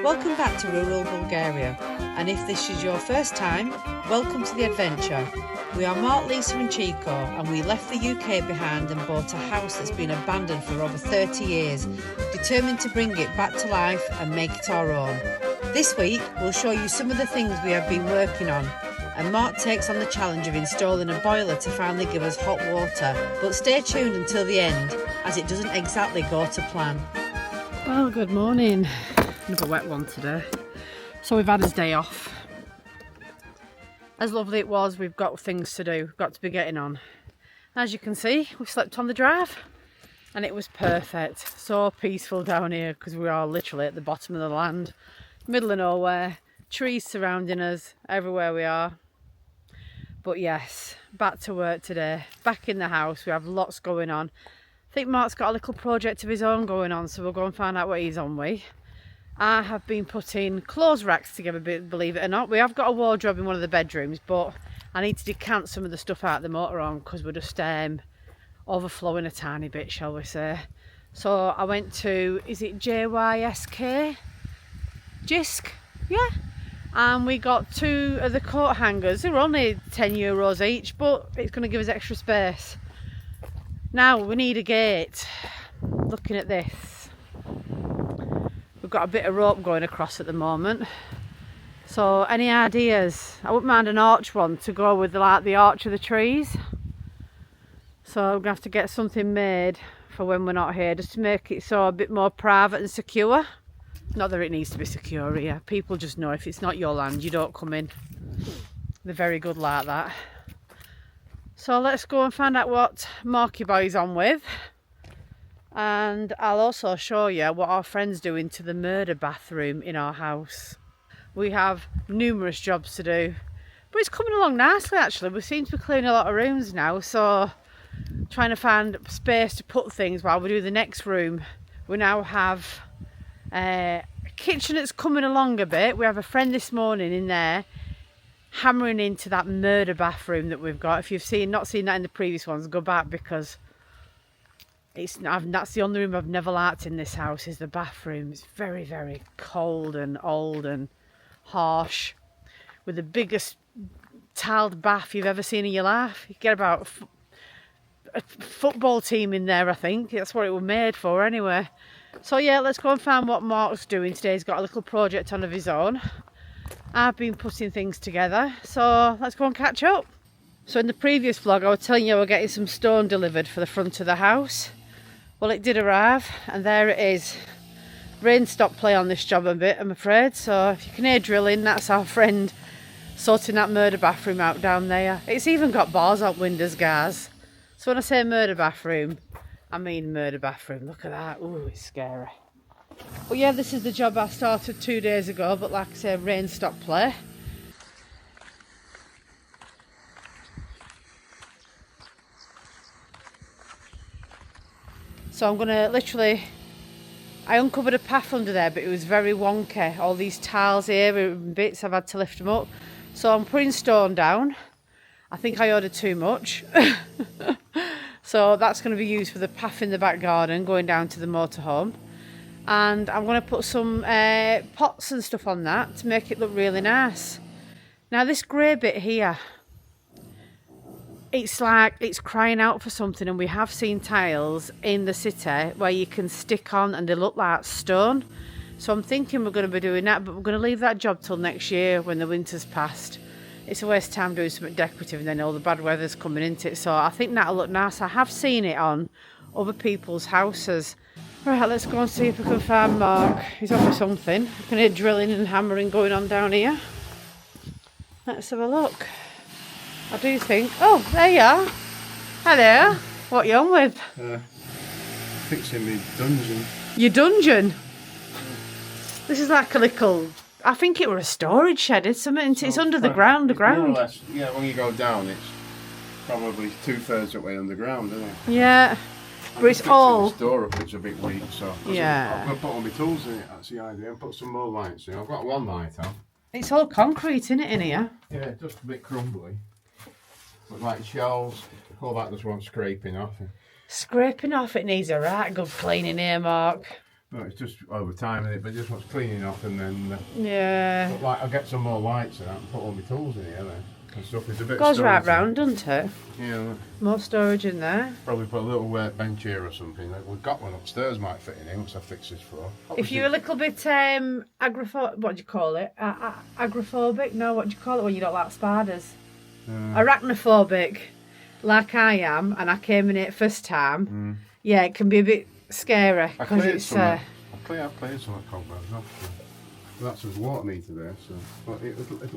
Welcome back to rural Bulgaria, and if this is your first time, welcome to the adventure. We are Mark, Lisa and Chico, and we left the UK behind and bought a house that's been abandoned for over 30 years, determined to bring it back to life and make it our own. This week we'll show you some of the things we have been working on, and Mark takes on the challenge of installing a boiler to finally give us hot water. But stay tuned until the end, as it doesn't exactly go to plan. Well, good morning. Another wet one today. So we've had his day off. As lovely it was, we've got things to do, got to be getting on. As you can see, we slept on the drive and it was perfect. So peaceful down here because we are literally at the bottom of the land, middle of nowhere, trees surrounding us everywhere we are. But yes, back to work today, back in the house. We have lots going on. I think Mark's got a little project of his own going on, so we'll go and find out what he's on with. I have been putting clothes racks together, believe it or not. We have got a wardrobe in one of the bedrooms, but I need to decant some of the stuff out of the motorhome because we're just overflowing a tiny bit, shall we say. So I went to, is it JYSK? Jisk? Yeah. And we got 2 of the coat hangers. They were only €10 each, but it's going to give us extra space. Now we need a gate. Looking at this. We've got a bit of rope going across at the moment. So any ideas? I wouldn't mind an arch one to go with the arch of the trees. So we're going to have to get something made for when we're not here, just to make it so a bit more private and secure. Not that it needs to be secure here. People just know if it's not your land, you don't come in. They're very good like that. So let's go and find out what Marky Boy's on with. And I'll also show you what our friend's doing to the murder bathroom in our house. We have numerous jobs to do, but it's coming along nicely actually. We seem to be clearing a lot of rooms now, so trying to find space to put things while we do the next room. We now have a kitchen that's coming along a bit. We have a friend this morning in there hammering into that murder bathroom that we've got. If you've not seen that in the previous ones, go back, because that's the only room I've never liked in this house, is the bathroom. It's very, very cold and old and harsh, with the biggest tiled bath you've ever seen in your life. You get about a football team in there, I think. That's what it was made for anyway. So yeah, let's go and find what Mark's doing today. He's got a little project on of his own. I've been putting things together, so let's go and catch up. So in the previous vlog I was telling you we're getting some stone delivered for the front of the house. Well, it did arrive, and there it is. Rain stopped play on this job a bit, I'm afraid, so if you can hear drilling, that's our friend sorting that murder bathroom out down there. It's even got bars out windows, guys. So when I say murder bathroom, I mean murder bathroom. Look at that. Ooh, it's scary. But yeah, this is the job I started 2 days ago, but like I said, rain stopped play. So I'm going to literally, I uncovered a path under there, but it was very wonky. All these tiles here and bits, I've had to lift them up. So I'm putting stone down. I think I ordered too much. So that's going to be used for the path in the back garden going down to the motorhome. And I'm going to put some pots and stuff on that to make it look really nice. Now this grey bit here, it's like it's crying out for something, and we have seen tiles in the city where you can stick on and they look like stone. So I'm thinking we're going to be doing that, but we're going to leave that job till next year when the winter's passed. It's a waste of time doing something decorative and then all the bad weather's coming into it. So I think that'll look nice. I have seen it on other people's houses. Right, let's go and see if we can find Mark. He's up for something. I can hear drilling and hammering going on down here. Let's have a look. I do think... Oh, there you are. Hello. What are you on with? Fixing my dungeon. Your dungeon? This is like a little... I think it were a storage shed. It's something. It's under the ground. More or less, yeah, when you go down, it's probably 2/3 of the way underground, isn't it? Yeah. But it's all... The door up, it's a bit weak, so... Yeah. I'm going to put all my tools in it, that's the idea, and put some more lights in. I've got one light on. It's all concrete, isn't it, in here? Yeah, just a bit crumbly. But like shelves, all that just wants scraping off. Scraping off, it needs a right good cleaning here, Mark. No, it's just over time, isn't it? But it just wants cleaning off, and then yeah. but like I'll get some more lights and that, and put all my tools in here then. And stuff. It's a bit. Goes right round, doesn't it? Yeah. More storage in there. Probably put a little workbench here or something. We've got one upstairs, might fit in here once I fix this floor. If you're a little bit what do you call it? Agoraphobic? No, what do you call it when you don't like spiders? Arachnophobic, like I am, and I came in it first time. Yeah, it can be a bit scary because it's. I've cleared some cobwebs off. That's just water meter there, so but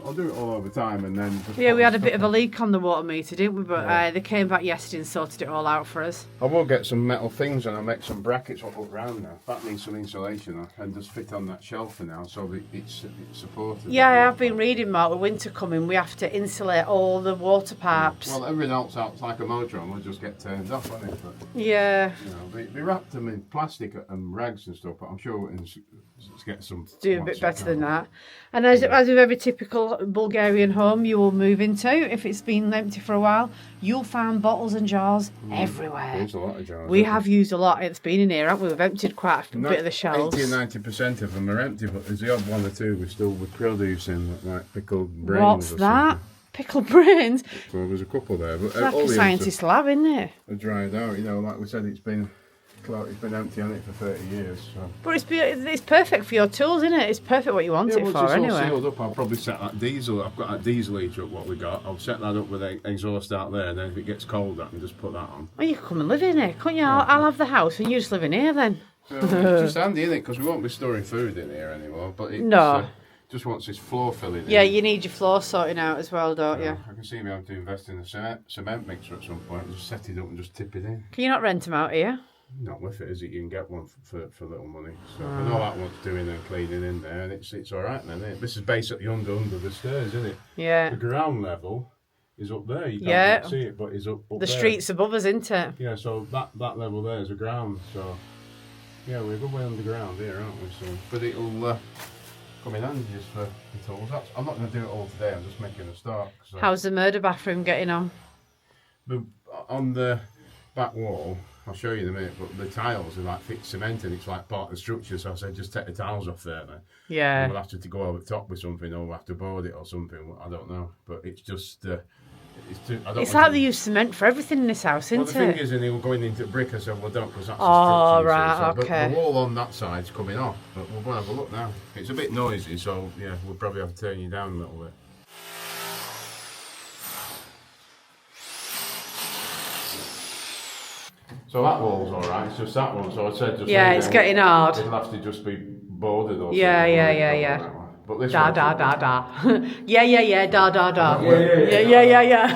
I'll do it all over time and then. Just yeah, we had a bit of a leak on the water meter, didn't we? But they came back yesterday and sorted it all out for us. I will get some metal things and I'll make some brackets up around now. That needs some insulation and just fit on that shelf for now, so that it's supported. Yeah, I have been reading, Mark. With winter coming, we have to insulate all the water pipes. Well, everything else out like a motor on will just get turned off, won't it? But, yeah. You know, they wrapped them in plastic and rags and stuff, but I'm sure we can get some. Do a bit better than that. And as with every typical Bulgarian home you will move into, if it's been empty for a while, you'll find bottles and jars everywhere. There's a lot of jars. We have used a lot. It's been in here, haven't we? We've emptied quite a bit of the shelves. 80 and 90% of them are empty, but there's the odd one or two we're still with produce in, like pickled brains. What's that? Pickled brains? Well, there's a couple there. But it's like a scientist's lab, isn't it? Are dried out, you know, like we said, it's been empty on it for 30 years. So. But it's perfect for your tools, isn't it? It's perfect what you want it for, anyway. All sealed up, I'll probably set that diesel. I've got that diesel heater up, what we got. I'll set that up with the exhaust out there, and then if it gets cold, I can just put that on. Well, you can come and live in here, can't you? I'll have the house, and you just live in here then. It's just handy, isn't it? Because we won't be storing food in here anymore. But just wants this floor filling. Yeah, you need your floor sorting out as well, don't you? I can see me having to invest in a cement mixer at some point. Just set it up and just tip it in. Can you not rent them out here? Not with it, is it? You can get one for little money. So I know that one's doing and cleaning in there, and it's all right then. Isn't it? This is basically under the stairs, isn't it? Yeah. The ground level is up there. You can't see it, but it's up the there. Street's above us, isn't it? Yeah. So that level there is the ground. So yeah, we're a good way underground here, aren't we? So, but it'll come in handy just for the tools. I'm not going to do it all today. I'm just making a start. So. How's the murder bathroom getting on? On the back wall. I'll show you in a minute, but the tiles are like thick cement and it's like part of the structure, so I said just take the tiles off there then. Yeah. And we'll have to go over the top with something, or we'll have to board it or something, I don't know. But it's just, it's like they use cement for everything in this house, isn't it? Well, the thing is, and they were going into brick, I said, well don't, because that's oh, right, okay. But the wall on that side's coming off, but we'll go and have a look now. It's a bit noisy, so yeah, we'll probably have to turn you down a little bit. So that wall's alright, it's just that one, so I said just... Yeah, it's getting hard. It'll have to just be boarded or something. Yeah. But this da. Yeah, da. Yeah.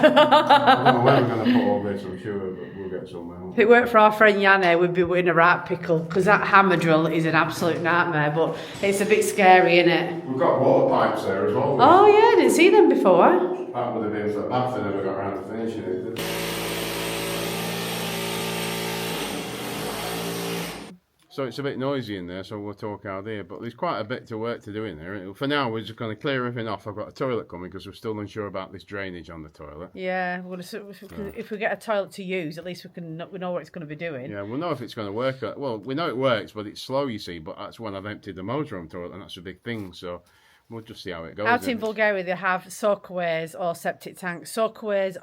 I don't know where we're going to put all this, I'm sure we'll get somewhere. If it weren't for our friend Yanni, we'd be in a right pickle, because that hammer drill is an absolute nightmare, but it's a bit scary, isn't it? We've got water pipes there as well. Oh yeah, I didn't see them before. That would have been for the bath, and never got around to finishing it. So it's a bit noisy in there, so we'll talk out here. But there's quite a bit to work to do in there. For now, we're just going to clear everything off. I've got a toilet coming because we're still unsure about this drainage on the toilet. Yeah, if we get a toilet to use, at least we know what it's going to be doing. Yeah, we'll know if it's going to work. Well, we know it works, but it's slow, you see. But that's when I've emptied the motorhome toilet, and that's a big thing. So we'll just see how it goes. Out in Bulgaria, they have soakaways or septic tanks. Soakaways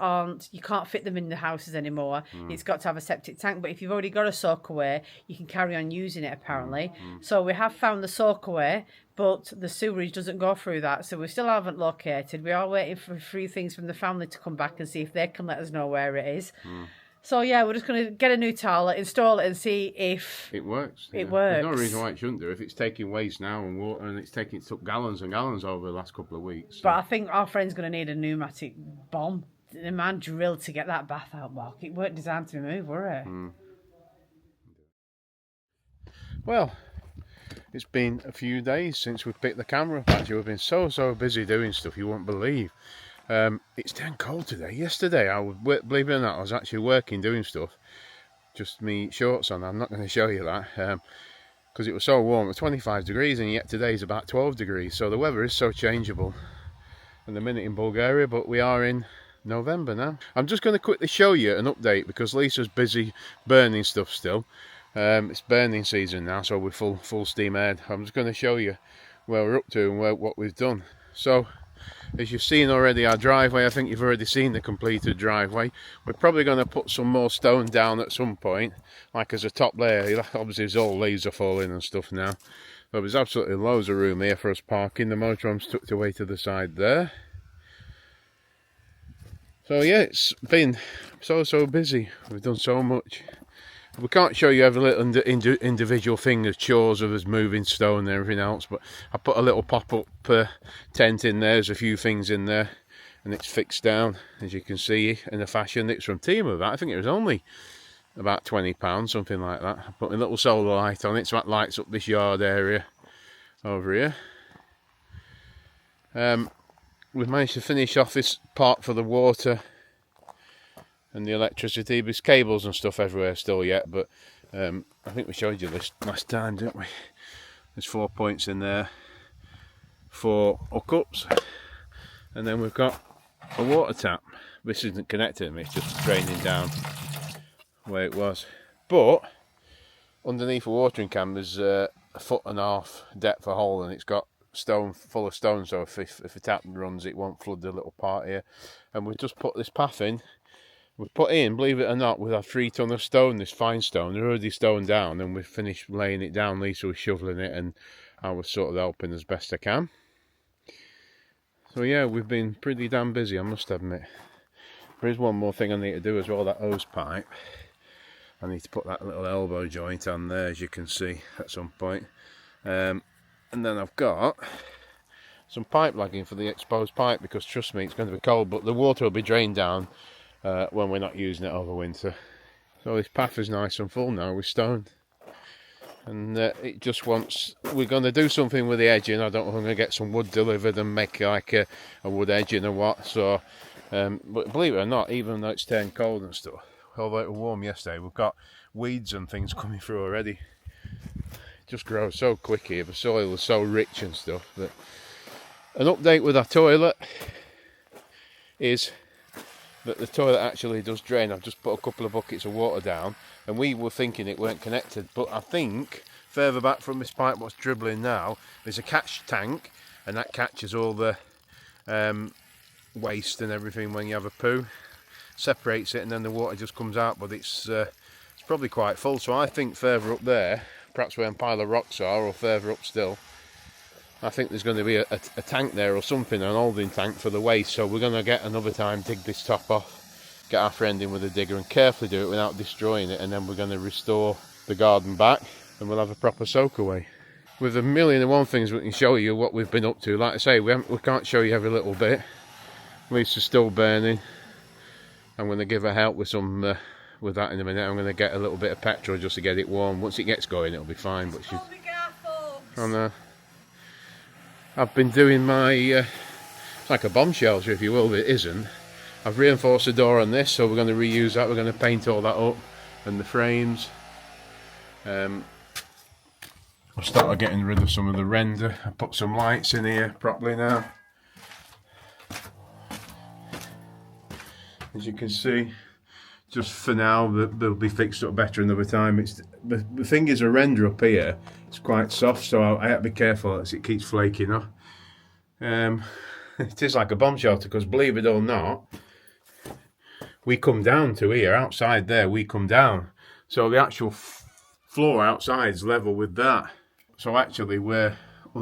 you can't fit them in the houses anymore. It's got to have a septic tank. But if you've already got a soakaway, you can carry on using it, apparently. So we have found the soakaway, but the sewerage doesn't go through that. So we still haven't located. We are waiting for a few things from the family to come back and see if they can let us know where it is. So yeah, we're just going to get a new toilet, install it, and see if it works. It works. There's no reason why it shouldn't do. If it's taking waste now and water, and it took gallons and gallons over the last couple of weeks. So. But I think our friend's going to need a pneumatic bomb. The man drilled to get that bath out, Mark. It weren't designed to be moved, were it? Well, it's been a few days since we picked the camera up. Actually, we've been so busy doing stuff you won't believe. It's damn cold today. Yesterday, believe it or not, I was actually working doing stuff. Just me shorts on. I'm not going to show you that because it was so warm. It was 25 degrees, and yet today's about 12 degrees. So the weather is so changeable in the minute in Bulgaria, but we are in November now. I'm just going to quickly show you an update because Lisa's busy burning stuff still. It's burning season now, so we're full steam ahead. I'm just going to show you where we're up to and what we've done. So, as you've seen already, our driveway, I think you've already seen the completed driveway. We're probably going to put some more stone down at some point, like as a top layer. Obviously there's all leaves are falling and stuff now. But there's absolutely loads of room here for us parking. The motorhome's tucked away to the side there. So yeah, it's been so busy. We've done so much. We can't show you every little individual thing, as chores of us moving stone and everything else, but I put a little pop-up tent in there. There's a few things in there, and it's fixed down, as you can see, in a fashion. It's from Temu, that. I think it was only about £20, something like that. I put a little solar light on it, so that lights up this yard area over here. We've managed to finish off this part for the water and the electricity. There's cables and stuff everywhere still yet, but I think we showed you this last time, didn't we? There's 4 points in there, 4 hookups, and then we've got a water tap. This isn't connected, it's just draining down where it was. But underneath a watering can there's a 1.5 foot depth of hole, and it's got stone, full of stone, so if a tap runs it won't flood the little part here. And we've just put this path in. We've put in, believe it or not, with our 3 ton of stone, this fine stone. They're already stoned down, and we've finished laying it down. Lisa was shoveling it, and I was sort of helping as best I can. So yeah, we've been pretty damn busy, I must admit. There is one more thing I need to do as well, that hose pipe. I need to put that little elbow joint on there, as you can see, at some point. And then I've got some pipe lagging for the exposed pipe, because trust me, it's going to be cold, but the water will be drained down when we're not using it over winter. So this path is nice and full now with stone, and it just wants, we're going to do something with the edging. I don't know if I'm going to get some wood delivered and make like a wood edging or what. So but believe it or not, even though it's turned cold and stuff, although it was warm yesterday, we've got weeds and things coming through already. It just grows so quick here, the soil is so rich and stuff. But an update with our toilet is that the toilet actually does drain. I've just put a couple of buckets of water down, and we were thinking it weren't connected, but I think further back from this pipe, what's dribbling now, there's a catch tank, and that catches all the waste and everything when you have a poo, separates it, and then the water just comes out. But it's probably quite full, so I think further up there, perhaps where a pile of rocks are, or further up still, I think there's going to be a tank there or something, an holding tank for the waste. So we're going to get another time, dig this top off, get our friend in with a digger and carefully do it without destroying it, and then we're going to restore the garden back, and we'll have a proper soak away. With 1,000,001 things we can show you what we've been up to. Like I say, we can't show you every little bit. Lisa's still burning. I'm going to give her help with some with that in a minute. I'm going to get a little bit of petrol just to get it warm. Once it gets going, it'll be fine. But she's... Oh no. I've been doing my, it's like a bomb shelter if you will, but it isn't. I've reinforced the door on this, so we're going to reuse that. We're going to paint all that up, and the frames. I've started getting rid of some of the render. I put some lights in here properly now. As you can see, just for now, they'll be fixed up better another time. The thing is, a render up here, it's quite soft, so I have to be careful as it keeps flaking off. It is like a bomb shelter, because believe it or not, we come down to here, outside there, we come down. So the actual floor outside is level with that. So actually we're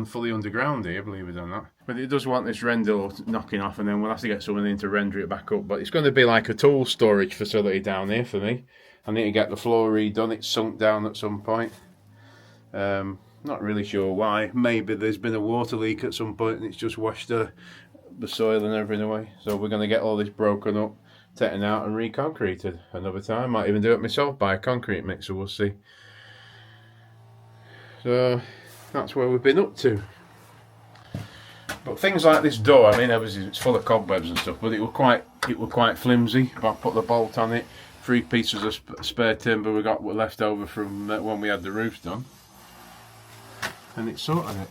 fully underground here, believe it or not. But it does want this render knocking off, and then we'll have to get someone in to render it back up. But it's going to be like a tool storage facility down here for me. I need to get the floor redone. It's sunk down at some point. Not really sure why. Maybe there's been a water leak at some point and it's just washed the soil and everything away. So we're going to get all this broken up, taken out and reconcreted another time. Might even do it myself, buy a concrete mixer, we'll see. So that's where we've been up to. But things like this door, I mean, obviously it's full of cobwebs and stuff, but it were quite flimsy. But I put the bolt on it, 3 pieces of spare timber we got left over from when we had the roofs done, and it sorted it.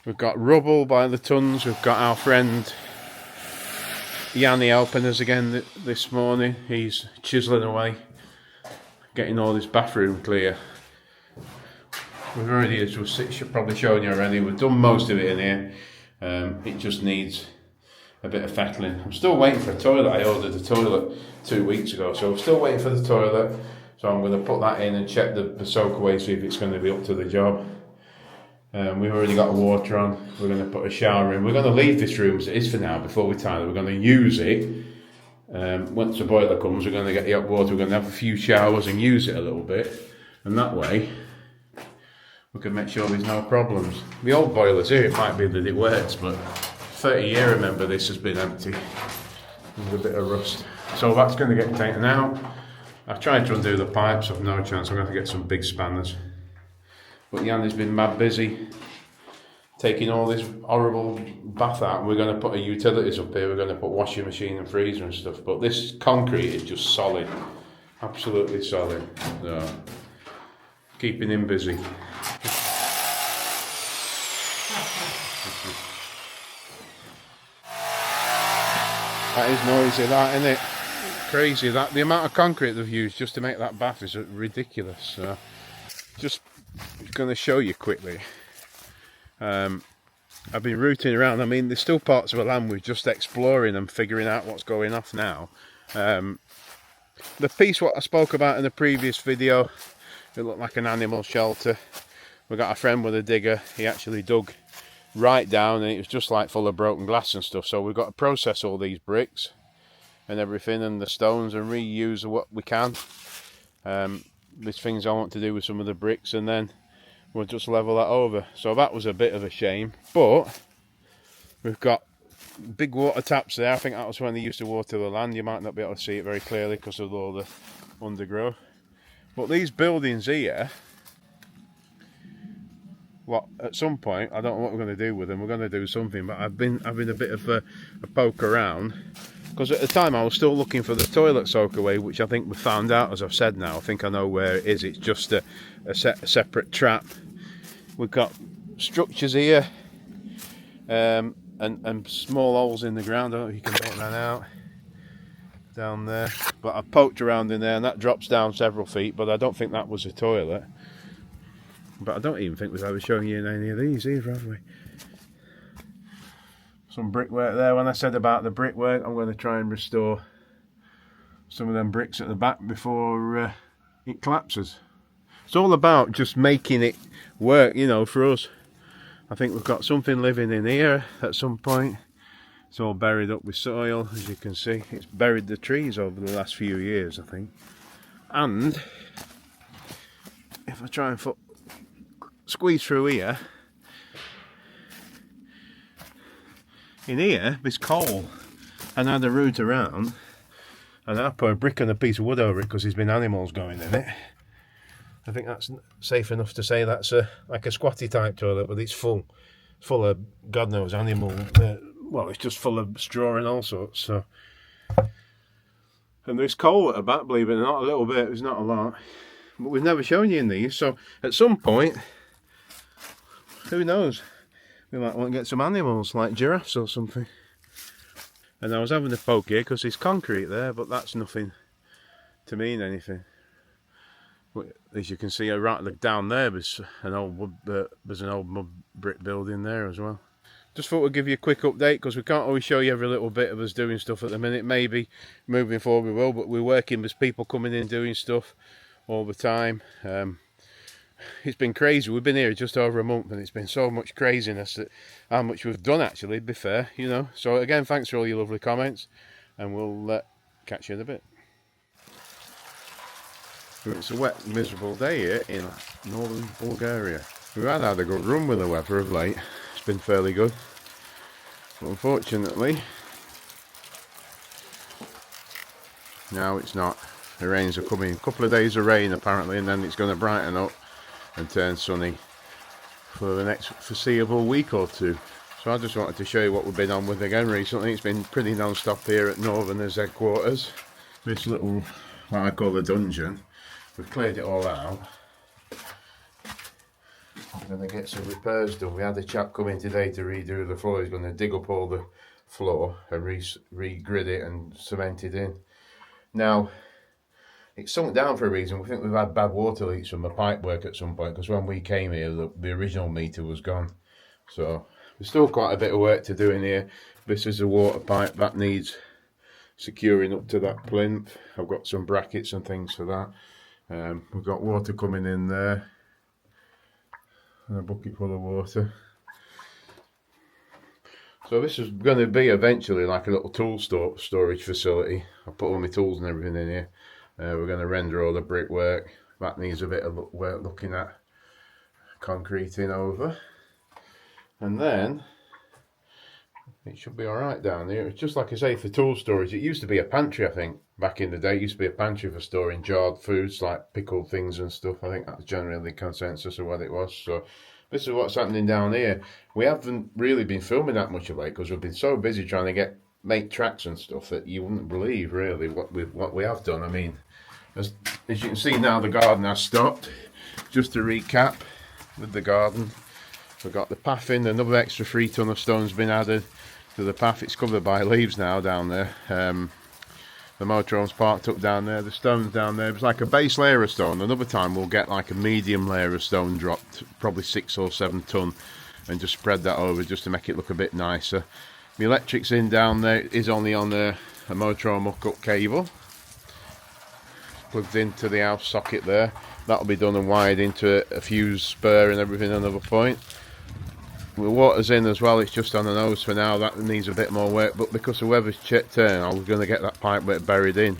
We've got rubble by the tons. We've got our friend Yanni helping us again this morning. He's chiselling away, getting all this bathroom clear. We've already, as we've probably shown you already, we've done most of it in here. It just needs a bit of fettling. I'm still waiting for a toilet. I ordered a toilet 2 weeks ago, so I'm still waiting for the toilet. So I'm going to put that in and check the soak away, see if it's going to be up to the job. We've already got the water on. We're going to put a shower in. We're going to leave this room as it is for now before we tile it. We're going to use it. Once the boiler comes, we're going to get the hot water. We're going to have a few showers and use it a little bit. And that way, we can make sure there's no problems. The old boiler's here, it might be that it works, but 30 years, remember, this has been empty. There's a bit of rust. So that's going to get taken out. I've tried to undo the pipes, I've no chance. I'm going to have to get some big spanners. But Yanni's been mad busy taking all this horrible bath out. We're going to put a utilities up here. We're going to put washing machine and freezer and stuff. But this concrete is just solid. Absolutely solid. So, keeping him busy. That is noisy, that, isn't it? Crazy. That the amount of concrete they've used just to make that bath is ridiculous. So, just going to show you quickly. I've been rooting around. I mean, there's still parts of the land we're just exploring and figuring out what's going off now. The piece what I spoke about in the previous video, it looked like an animal shelter. We got a friend with a digger. He actually dug right down and it was just like full of broken glass and stuff. So we've got to process all these bricks and everything and the stones and reuse what we can. There's things I want to do with some of the bricks and then we'll just level that over. So that was a bit of a shame, but we've got big water taps there. I think that was when they used to water the land. You might not be able to see it very clearly because of all the undergrowth. But these buildings here, well, at some point, I don't know what we're going to do with them. We're going to do something, but I've been having a bit of a poke around because at the time I was still looking for the toilet soak away, which I think we found out, as I've said now. I think I know where it is. It's just a separate trap. We've got structures here and small holes in the ground. I don't know if you can make that out down there, but I poked around in there and that drops down several feet, but I don't think that was a toilet. But I don't even think we've ever shown you any of these either, have we? Some brickwork there. When I said about the brickwork, I'm going to try and restore some of them bricks at the back before it collapses. It's all about just making it work, you know, for us. I think we've got something living in here at some point. It's all buried up with soil, as you can see. It's buried the trees over the last few years, I think. And if I try and squeeze through here, in here there's coal, and I had a route around and I put a brick and a piece of wood over it because there's been animals going in it. I think that's safe enough to say that's like a squatty type toilet, but it's full of God knows animal. Well, it's just full of straw and all sorts. So, and there's coal at the back, believe it or not, a little bit. There's not a lot, but we've never shown you in these. So at some point, who knows? We might want to get some animals like giraffes or something. And I was having a poke here because there's concrete there, but that's nothing to mean anything. As you can see, right down there, there's an old mud brick building there as well. Just thought we'd give you a quick update because we can't always show you every little bit of us doing stuff at the minute. Maybe moving forward we will, but we're working. There's people coming in doing stuff all the time. It's been crazy. We've been here just over a month and it's been so much craziness that how much we've done, actually, to be fair, you know. So again, thanks for all your lovely comments and we'll catch you in a bit. It's a wet, miserable day here in northern Bulgaria. We've had a good run with the weather of late. It's been fairly good. But unfortunately, now it's not. The rains are coming. A couple of days of rain apparently, and then it's going to brighten up and turn sunny for the next foreseeable week or two. So I just wanted to show you what we've been on with again recently. It's been pretty non-stop here at Northerners headquarters. This little, what I call the dungeon, we've cleared it all out. I'm going to get some repairs done. We had a chap come in today to redo the floor. He's going to dig up all the floor and re-grid it and cement it in. Now, it's sunk down for a reason. We think we've had bad water leaks from the pipe work at some point, because when we came here, the original meter was gone. So there's still quite a bit of work to do in here. This is a water pipe that needs securing up to that plinth. I've got some brackets and things for that. We've got water coming in there, and a bucket full of water. So this is going to be eventually like a little tool storage facility. I'll put all my tools and everything in here. We're going to render all the brickwork. That needs a bit of work looking at, concreting over. And then it should be alright down here. It's just like I say, for tool storage. It used to be a pantry, I think, back in the day. It used to be a pantry for storing jarred foods like pickled things and stuff. I think that's generally the consensus of what it was. So this is what's happening down here. We haven't really been filming that much of late because we've been so busy trying to make tracks and stuff that you wouldn't believe really what we have done. I mean, as you can see now, the garden has stopped. Just to recap with the garden, we've got the path in. Another extra 3 ton of stone's been added to the path. It's covered by leaves now down there. The motorhome's parked up down there. The stone's down there. It's like a base layer of stone. Another time we'll get like a medium layer of stone dropped, probably 6 or 7 ton, and just spread that over just to make it look a bit nicer. The electric's in down there. It is only on a motorhome hookup cable. Plugged into the house socket there. That'll be done and wired into a fuse spur and everything another point. The water's in as well. It's just on the nose for now. That needs a bit more work, but because the weather's turned, I was going to get that pipe buried in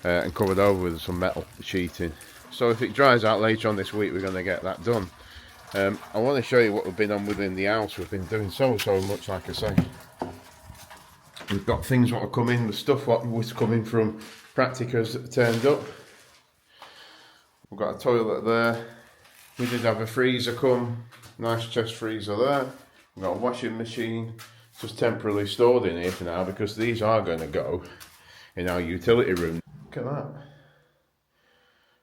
and covered over with some metal sheeting. So if it dries out later on this week, we're going to get that done. I want to show you what we've been on within the house. We've been doing so much, like I say. We've got things that are coming, the stuff what was coming from practicas that turned up. We've got a toilet there. We did have a freezer come, nice chest freezer there. We've got a washing machine, just temporarily stored in here for now because these are going to go in our utility room. Look at that.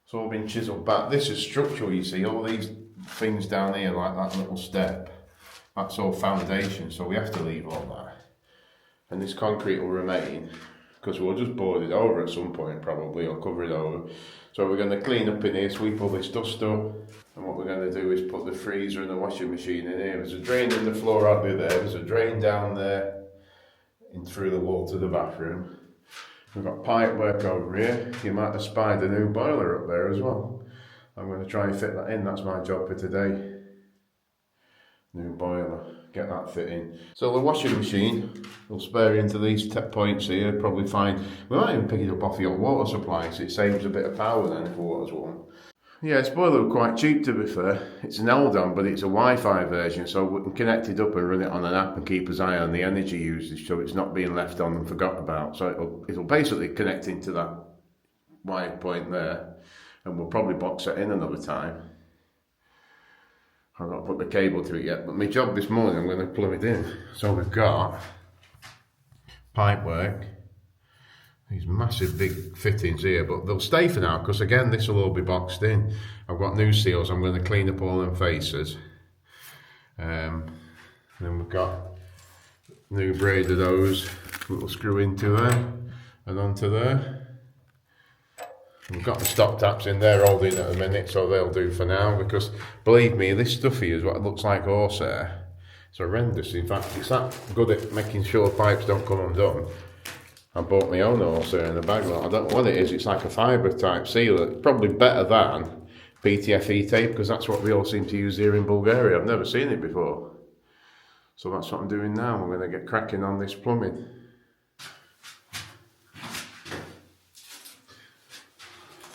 It's all been chiselled back. This is structural, you see, all these things down here like that little step. That's all foundation, so we have to leave all that. And this concrete will remain because we'll just board it over at some point probably, or cover it over. So we're going to clean up in here, sweep all this dust up, and what we're going to do is put the freezer and the washing machine in here. There's a drain in the floor hardly there, there's a drain down there in through the wall to the bathroom. We've got pipe work over here. You might have spied the new boiler up there as well. I'm going to try and fit that in, that's my job for today. New boiler, get that fit in. So the washing machine will spare into these points here, probably fine. We might even pick it up off your water supply, so it saves a bit of power then if water's warm. Yeah, this boiler was quite cheap to be fair. It's an Eldon, but it's a Wi-Fi version, so we can connect it up and run it on an app and keep an eye on the energy usage, so it's not being left on and forgot about. So it'll basically connect into that wire point there, and we'll probably box it in another time. I've got to put the cable to it yet, but my job this morning, I'm going to plumb it in. So we've got pipe work, these massive big fittings here, but they'll stay for now because again this will all be boxed in. I've got new seals, I'm going to clean up all them faces. Then we've got new braid of those that will screw into there and onto there. We've got the stop taps in there holding at a minute, so they'll do for now, because believe me, this stuff here is what it looks like horsehair. It's horrendous. In fact, it's that good at making sure pipes don't come undone. I bought my own horsehair in a bag. I don't know what it is. It's like a fibre type sealer. It's probably better than PTFE tape, because that's what we all seem to use here in Bulgaria. I've never seen it before. So that's what I'm doing now. I'm going to get cracking on this plumbing.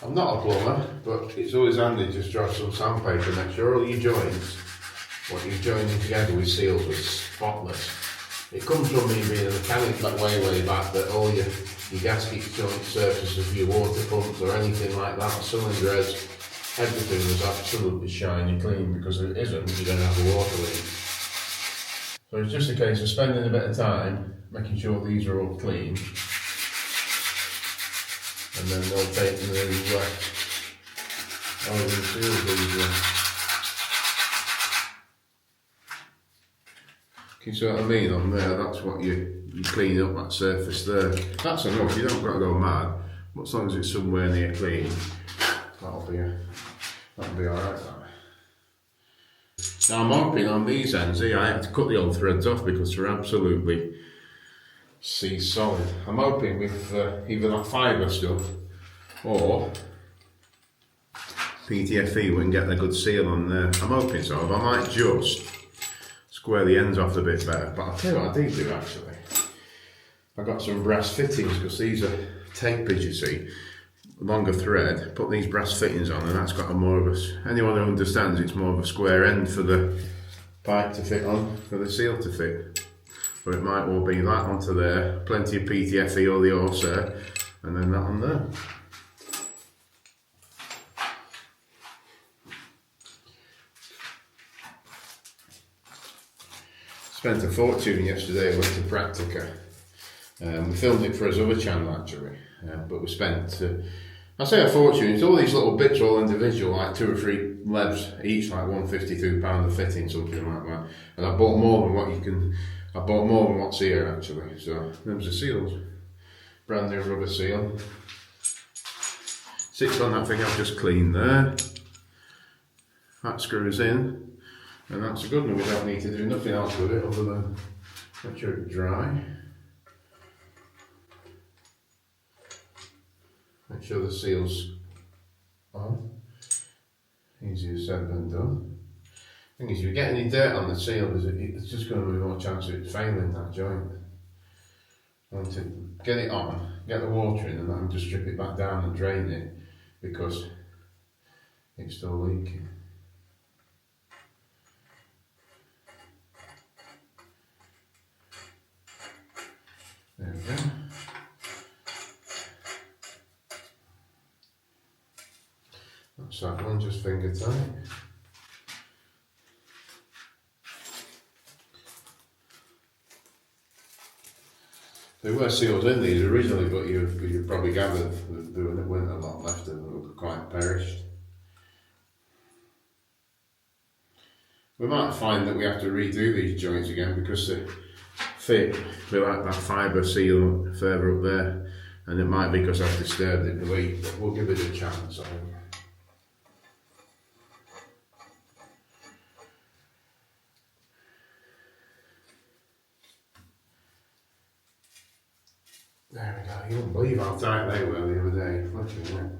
I'm not a plumber, but it's always handy just draw some sandpaper, make sure all your joints, what you're joining together with seals, are spotless. It comes from me being a mechanic that way back, that all your gasket joint surfaces of your water pumps or anything like that, or cylinder heads, everything was absolutely shiny clean, because if it isn't, you're going to have a water leak. So it's just a case of spending a bit of time making sure these are all clean. And then they'll take the new over the seals these. Can you see what I mean on there? That's what you clean up, that surface there. That's enough, you don't got to go mad. But as long as it's somewhere near clean, that'll be alright. Now I'm hoping on these ends here, I had to cut the old threads off because they're absolutely sea solid. I'm hoping with either that fibre stuff or PTFE we can get a good seal on there. I'm hoping so. I might just square the ends off a bit better, but I'll tell you what I do actually. I've got some brass fittings because these are tapers, you see, longer thread. Put these brass fittings on and that's got a more of a, anyone who understands it's more of a square end for the pipe to fit on, for the seal to fit. But it might well be that onto there, plenty of PTFE or the horse there, and then that on there. Spent a fortune yesterday, went to Practica. We filmed it for his other channel actually, but we spent, I say a fortune, it's all these little bits all individual, like 2 or 3 leads each, like £152 a fitting, something like that. And I bought more than what you can, I bought more than what's here actually. So there's the seals, brand new rubber seal. Sits on that thing I've just cleaned there. That screws in. And that's a good one, we don't need to do nothing else with it other than make sure it's dry. Make sure the seal's on. Easier said than done. Thing is, if you get any dirt on the seal, it's just going to be more chance of it failing that joint. I want to get it on, get the water in, and then just strip it back down and drain it because it's still leaking. There we go. That's that one, just finger tight. There were seals in these originally, but you probably gathered there weren't a lot left of them, they were quite perished. We might find that we have to redo these joints again because they fit with like that fibre seal further up there, and it might be because I've disturbed it the leak, but we'll give it a chance. There we go, you won't believe how tight they were the other day, flipping it.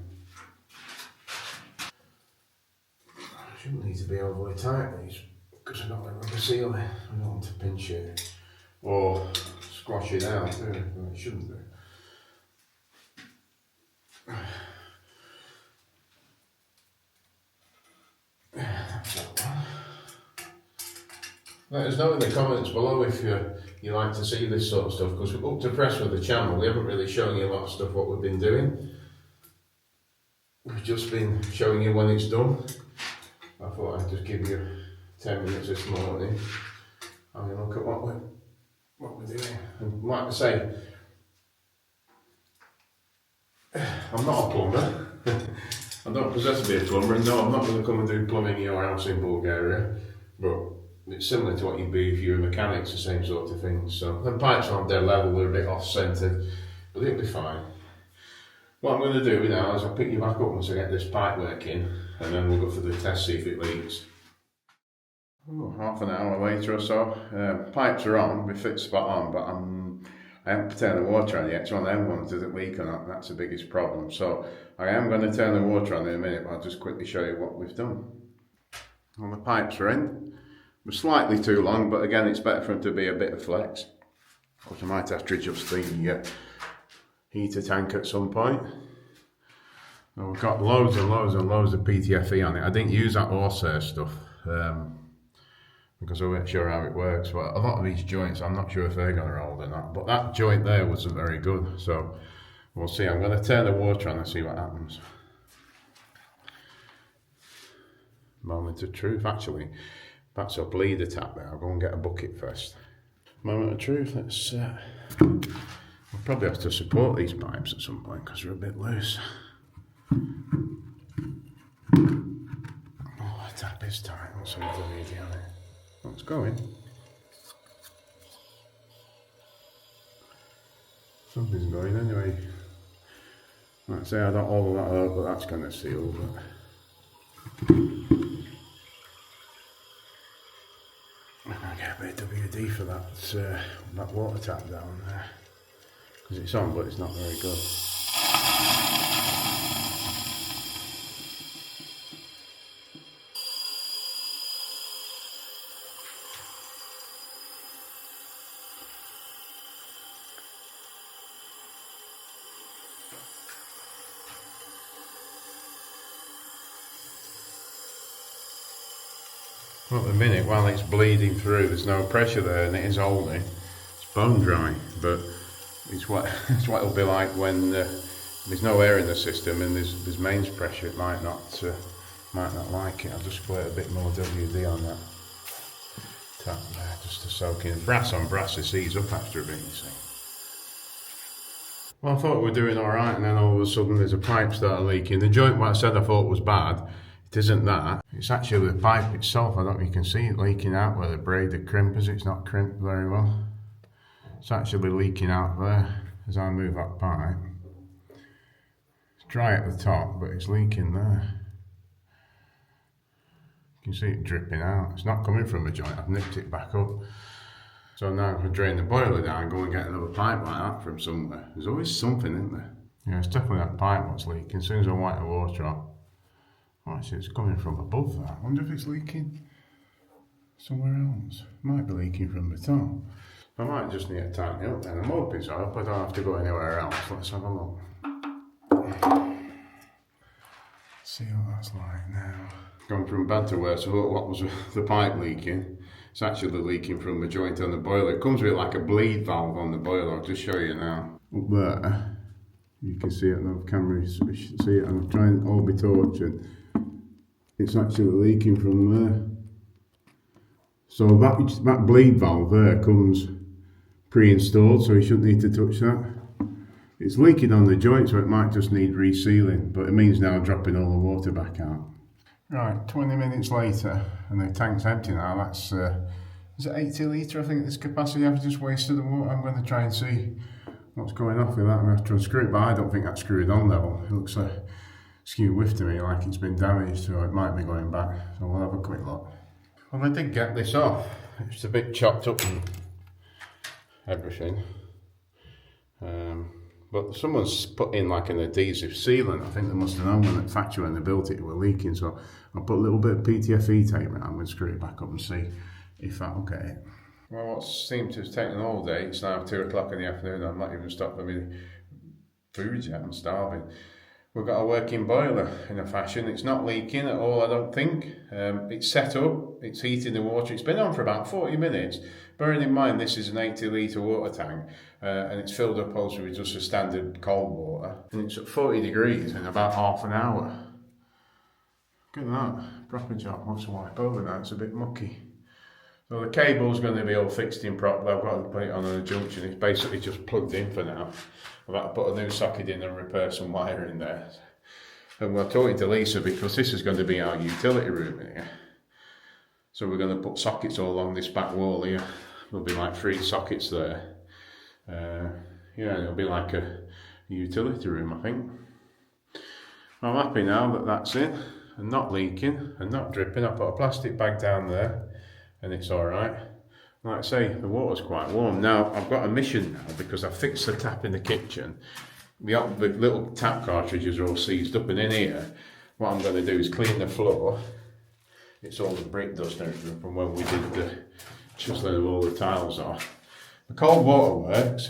Shouldn't need to be overly tight these, because I've got the rubber seal there. I don't want to pinch it or squash it out, do it? Well, it shouldn't do. Let us know in the comments below if you like to see this sort of stuff, because we're up to press with the channel. We haven't really shown you a lot of stuff what we've been doing. We've just been showing you when it's done. I thought I'd just give you 10 minutes this morning. I mean, look at what we're doing. And like I say, I'm not a plumber. I don't possess to be a plumber, and no, I'm not going to come and do plumbing in your house in Bulgaria, but it's similar to what you'd be if you were a mechanic, the same sort of thing. So the pipes aren't dead level, they're a bit off-centred, but it'll be fine. What I'm going to do now is I'll pick you back up once I get this pipe working, and then we'll go for the test, see if it leaks. Oh, half an hour later or so, pipes are on, we fit spot on, but I haven't turned the water on yet. It's one of them ones, does it leak or not? That's the biggest problem. So I am going to turn the water on in a minute, but I'll just quickly show you what we've done. Well, the pipes are in. We're slightly too long, but again, it's better for them to be a bit of flex. Of course, I might have to adjust the heater tank at some point. And we've got loads and loads and loads of PTFE on it. I didn't use that horsehair stuff because I wasn't sure how it works. But a lot of these joints, I'm not sure if they're going to hold or not. But that joint there wasn't very good, so we'll see. I'm going to turn the water on and see what happens. Moment of truth, actually. That's a bleeder tap there. I'll go and get a bucket first. Moment of truth, let's we'll probably have to support these pipes at some point because they're a bit loose. Oh, the tap is tight. Let's see if the lady on it. Oh, it's going. Something's going anyway. Like I say, I don't all that out, but that's going to seal. But I'm going to get a bit of WD for that water tap down there, because it's on, but it's not very good. Well, at the minute, while it's bleeding through, there's no pressure there, and it is holding. It's bone dry, but it's what it'll be like when there's no air in the system and there's mains pressure. It might not like it. I'll just put a bit more WD on that tap there, just to soak in. Brass on brass, it sees up after a bit, you see. Well, I thought we were doing all right, and then all of a sudden there's a pipe started leaking. The joint, what I said I thought was bad, it isn't that. It's actually the pipe itself. I don't know if you can see it leaking out where the braided crimpers. It's not crimped very well. It's actually leaking out there as I move that pipe. It's dry at the top, but it's leaking there. You can see it dripping out. It's not coming from the joint. I've nipped it back up. So now if I drain the boiler down, go and get another pipe like that from somewhere. There's always something, isn't there? Yeah, it's definitely that pipe that's leaking. As soon as I wipe the water off. Oh, actually, it's coming from above that. I wonder if it's leaking somewhere else. It might be leaking from the top. I might just need to tighten it up then. I'm hoping so. I hope I don't have to go anywhere else. Let's have a look. See what that's like now. Gone from bad to worse. So what was the pipe leaking? It's actually leaking from the joint on the boiler. It comes with like a bleed valve on the boiler. I'll just show you now. Up there, you can see it on the camera. You should see it. I'm trying to hold my torch and it's actually leaking from there. So that bleed valve there comes pre-installed, so you shouldn't need to touch that. It's leaking on the joint, so it might just need resealing, but it means now dropping all the water back out. Right, 20 minutes later, and the tank's empty now. That's, is it 80 litre, I think, this capacity? I've just wasted the water. I'm going to try and see what's going off with that. I'm going to have to unscrew it, but I don't think that's screwed on level. It looks like skew whiff to me, like it's been damaged, so it might be going back. So we'll have a quick look. Well, I did get this off. It's a bit chopped up and everything. But someone's put in like an adhesive sealant. I think they must have known when the factory, when they built it, it were leaking. So I'll put a little bit of PTFE tape around and screw it back up and see if that'll get it. Well, what seemed to have taken all day, it's now 2 o'clock in the afternoon. I'm not even stopped for me food yet. I'm starving. We've got a working boiler in a fashion. It's not leaking at all, I don't think. It's set up, it's heating the water. It's been on for about 40 minutes. Bearing in mind this is an 80 litre water tank and it's filled up also with just a standard cold water. And it's at 40 degrees in about half an hour. Look at that, proper job. I'll have to wipe over that, it's a bit mucky. So the cable's going to be all fixed in properly. I've got to put it on a junction. It's basically just plugged in for now. I've got to put a new socket in and repair some wire in there. And we're talking to Lisa because this is going to be our utility room here. So we're going to put sockets all along this back wall here. There'll be like 3 sockets there. Yeah, it'll be like a utility room, I think. I'm happy now that that's in and not leaking and not dripping. I put a plastic bag down there and it's all right. Like I say, the water's quite warm. Now, I've got a mission now because I fixed the tap in the kitchen. The little tap cartridges are all seized up, and in here, what I'm going to do is clean the floor. It's all the brick dust and everything from when we did the chiseling of all the tiles off. The cold water works,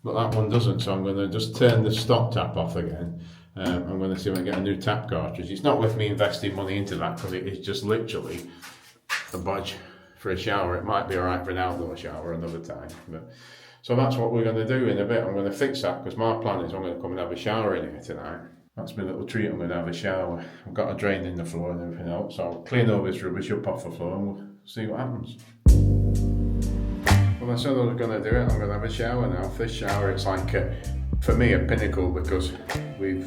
but that one doesn't, so I'm going to just turn the stop tap off again. I'm going to see if I can get a new tap cartridge. It's not worth me investing money into that because it is just literally a budge for a shower. It might be alright for an outdoor shower another time. So that's what we're going to do in a bit. I'm going to fix that because my plan is I'm going to come and have a shower in here tonight. That's my little treat. I'm going to have a shower. I've got a drain in the floor and everything else. So I'll clean all this rubbish up off the floor and we'll see what happens. Well, I said I was going to do it. I'm going to have a shower now. This shower, it's like, for me, a pinnacle because we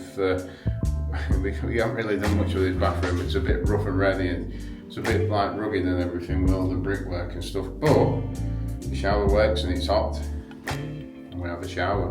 haven't really done much with this bathroom. It's a bit rough and ready and it's a bit like rugged and everything with all the brickwork and stuff. But the shower works and it's hot. And we have a shower.